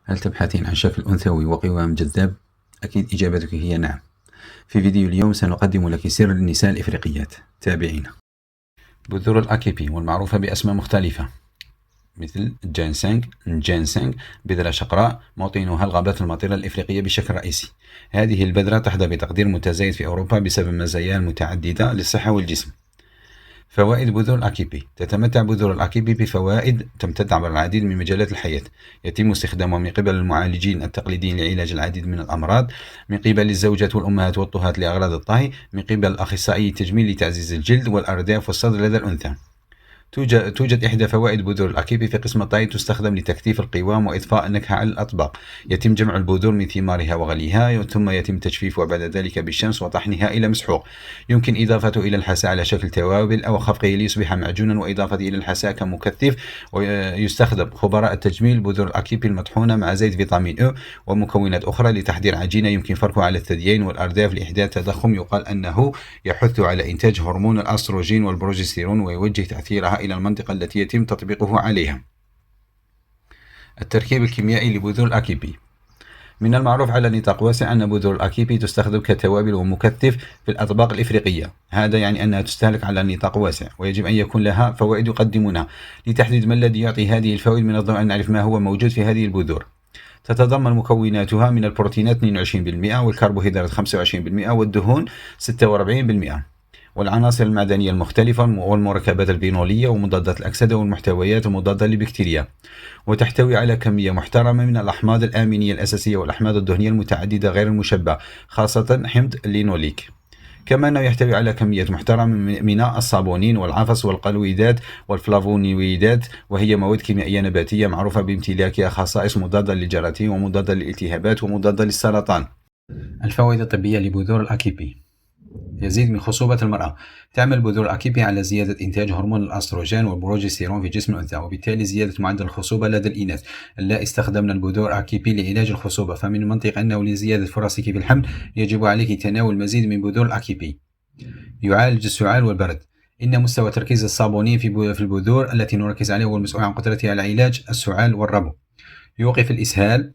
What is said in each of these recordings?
هل تبحثين عن شكل أنثوي وقوام جذاب؟ أكيد إجابتك هي نعم. في فيديو اليوم سنقدم لك سر النساء الإفريقيات. تابعينا. بذور الأكيبي والمعروفة بأسماء مختلفة مثل جينسينغ، بذرة شقراء موطنها الغابات المطيرة الإفريقية بشكل رئيسي. هذه البذرة تحظى بتقدير متزايد في أوروبا بسبب مزاياها المتعددة للصحة والجسم. فوائد بذور الأكيبي: تتمتع بذور الأكيبي بفوائد تمتد عبر العديد من مجالات الحياة. يتم استخدامها من قبل المعالجين التقليديين لعلاج العديد من الأمراض، من قبل الزوجات والأمهات والطهاة لأغراض الطهي، من قبل الأخصائي التجميل لتعزيز الجلد والأرداف والصدر لدى الأنثى. توجد إحدى فوائد بذور الأكيبي في قسم الطهي، تستخدم لتكثيف القوام وإضفاء النكهة على الأطباق. يتم جمع البذور من ثمارها وغليها، ثم يتم تجفيفها بعد ذلك بالشمس وطحنها إلى مسحوق. يمكن إضافته إلى الحساء على شكل توابل أو خفقه ليصبح معجونا، وإضافته إلى الحساء كمكثف. ويستخدم خبراء التجميل بذور الأكيبي المطحونة مع زيت فيتامين أو ومكونات أخرى لتحضير عجينة يمكن فركها على الثديين والأرداف لإحداث تضخم. يقال أنه يحث على إنتاج هرمون الأستروجين والبروجستيرون ويوجه تأثيرها إلى المنطقة التي يتم تطبيقه عليها. التركيب الكيميائي لبذور الأكيبي: من المعروف على نطاق واسع أن بذور الأكيبي تستخدم كتوابل ومكثف في الأطباق الإفريقية. هذا يعني أنها تستهلك على نطاق واسع، ويجب أن يكون لها فوائد يقدمونها. لتحديد ما الذي يعطي هذه الفوائد، من الضروري أن نعرف ما هو موجود في هذه البذور. تتضمن مكوناتها من البروتينات 22%، والكربوهيدرات 25%، والدهون 46%، والعناصر المعدنية المختلفة والمركبات الفينولية ومضادات الأكسدة والمحتويات المضادة للبكتيريا. وتحتوي على كمية محترمة من الأحماض الأمينية الأساسية والأحماض الدهنية المتعددة غير المشبعة، خاصة حمض اللينوليك. كما أنه يحتوي على كمية محترمة من الصابونين والعفص والقلويدات والفلافونويدات، وهي مواد كيميائية نباتية معروفة بامتلاكها خصائص مضادة للجراثيم ومضادة للالتهابات ومضادة للسرطان. الفوائد الطبية لبذور الأكيبي: يزيد من خصوبة المرأة. تعمل بذور الأكيبي على زيادة إنتاج هرمون الأستروجين والبروجستيرون في جسم الأنثى، وبالتالي زيادة معدل الخصوبة لدى الإناث. اللائي استخدمنا البذور الأكيبي لعلاج الخصوبة، فمن المنطق أنه لزيادة فرصك في الحمل يجب عليك تناول مزيد من بذور الأكيبي. يعالج السعال والبرد. إن مستوى تركيز الصابونين في البذور التي نركز عليه هو المسؤول عن قدرتها على علاج السعال والربو. يوقف الإسهال.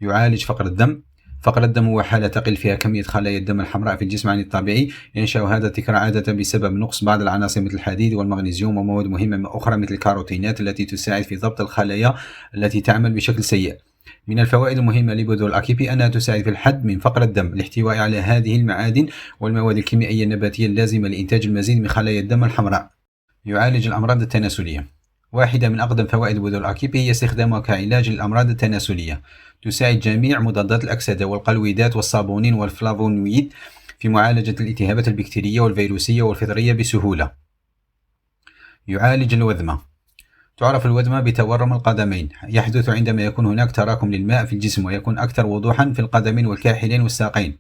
يعالج فقر الدم. فقر الدم هو حالة تقل فيها كمية خلايا الدم الحمراء في الجسم عن الطبيعي. ينشأ هذا التكرار عادة بسبب نقص بعض العناصر مثل الحديد والمغنيسيوم ومواد مهمة أخرى مثل الكاروتينات التي تساعد في ضبط الخلايا التي تعمل بشكل سيء. من الفوائد المهمة لبذور الأكيبي أنها تساعد في الحد من فقر الدم، الاحتواء على هذه المعادن والمواد الكيميائية النباتية اللازمة لإنتاج المزيد من خلايا الدم الحمراء. يعالج الأمراض التناسلية. واحدة من أقدم فوائد بذور الأكيبي هي استخدامها كعلاج للأمراض التناسلية. تساعد جميع مضادات الأكسدة والقلويدات والصابونين والفلافونويد في معالجة الالتهابات البكتيرية والفيروسية والفطرية بسهولة. يعالج الوذمة. تعرف الوذمة بتورم القدمين، يحدث عندما يكون هناك تراكم للماء في الجسم، ويكون أكثر وضوحا في القدمين والكاحلين والساقين.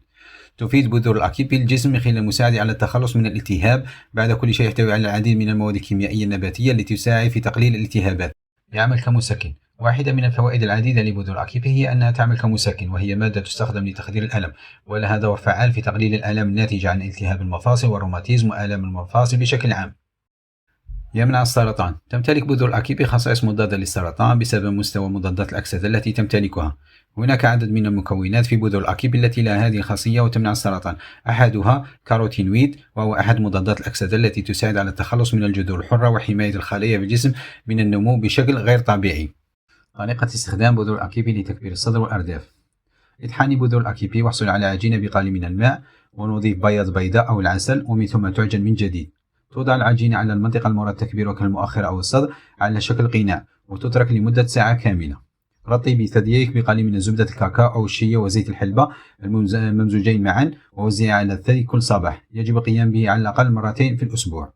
تفيد بذور الأكيبي الجسم من خلال المساعدة على التخلص من الالتهاب. بعد كل شيء يحتوي على العديد من المواد الكيميائية النباتية التي تساعد في تقليل الالتهابات. يعمل كمسكن. واحدة من الفوائد العديدة لبذور الأكيبي هي أنها تعمل كمسكن، وهي مادة تستخدم لتخدير الألم، ولها دور فعال في تقليل الآلام الناتجة عن التهاب المفاصل والروماتيزم وآلام المفاصل بشكل عام. يمنع السرطان. تمتلك بذور الأكيبي خصائص مضادة للسرطان بسبب مستوى مضادات الأكسدة التي تمتلكها. هناك عدد من المكونات في بذور الأكيبي التي لها هذه الخاصية وتمنع السرطان. أحدها كاروتينويد، وهو أحد مضادات الأكسدة التي تساعد على التخلص من الجذور الحرة وحماية الخلايا في الجسم من النمو بشكل غير طبيعي. طريقة استخدام بذور الأكيبي لتكبير الصدر والأرداف: اطحني بذور الأكيبي واحصل على عجينة بقليل من الماء، ونضيف بياض بيضاء أو العسل، ومن ثم تعجن من جديد. توضع العجينة على المنطقة المراد تكبيرها كالمؤخرة أو الصدر على شكل قناع، وتترك لمدة ساعة كاملة. رطي بثدييك بقليل من زبدة الكاكاو أو الشيا وزيت الحلبة الممزوجين معا، ووزعها على الثدي كل صباح. يجب القيام به على الأقل مرتين في الأسبوع.